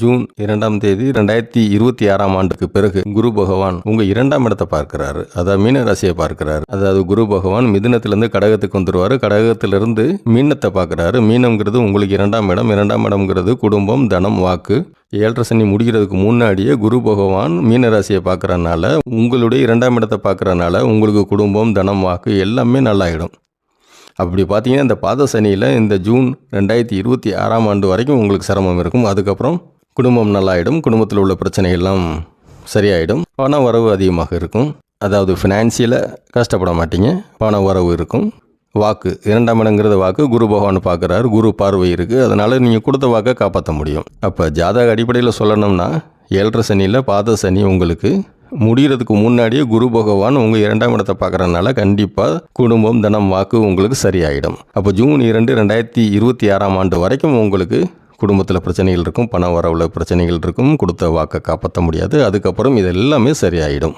June 2ஆம் தேதி 2026ஆம் ஆண்டுக்கு பிறகு குரு பகவான் உங்க 2ஆம் இடத்தை பார்க்கிறாரு. அதாவது மீன ராசியை பார்க்கிறாரு. அதாவது குரு பகவான் மிதுனத்திலிருந்து கடகத்துக்கு வந்துருவாரு. கடகத்திலிருந்து மீனத்தை பார்க்கிறாரு. மீனம்ங்கிறது உங்களுக்கு 2ஆம் இடம். 2ஆம் இடம்ங்கிறது குடும்பம், தனம், வாக்கு. 7.5 சனி முடிகிறதுக்கு முன்னாடியே குரு பகவான் மீன ராசியை பார்க்கறனால, உங்களுடைய 2ஆம் இடத்தை பார்க்கறனால உங்களுக்கு குடும்பம், தனம், வாக்கு எல்லாமே நல்லாயிடும். அப்படி பார்த்தீங்கன்னா இந்த பாத சனியில் இந்த ஜூன் 2026ஆம் ஆண்டு வரைக்கும் உங்களுக்கு சிரமம் இருக்கும். அதுக்கப்புறம் குடும்பம் நல்லாயிடும். குடும்பத்தில் உள்ள பிரச்சனைகள்லாம் சரியாயிடும். பண வரவு அதிகமாக இருக்கும். அதாவது ஃபினான்சியலாக கஷ்டப்பட மாட்டீங்க. பண வரவு இருக்கும். வாக்கு 2ஆம் இடங்கிறது வாக்கு. குரு பகவான் பார்க்குறாரு. குரு பார்வை இருக்குது. அதனால் நீங்கள் கொடுத்த வாக்கை காப்பாற்ற முடியும். அப்போ ஜாதக அடிப்படையில் சொல்லணும்னா 7.5 சனியில் பாத சனி உங்களுக்கு முடிகிறதுக்கு முன்னாடியே குரு பகவான் உங்கள் 2ஆம் இடத்தை பார்க்குறதுனால கண்டிப்பாக குடும்பம், தனம், வாக்கு உங்களுக்கு சரியாயிடும். அப்போ ஜூன் 2, 2026ஆம் ஆண்டு வரைக்கும் உங்களுக்கு குடும்பத்தில் பிரச்சனைகள் இருக்கும். பண வரவுல பிரச்சனைகள் இருக்கும். கொடுத்த வாக்கை காப்பாற்ற முடியாது. அதுக்கப்புறம் இது எல்லாமே சரியாயிடும்.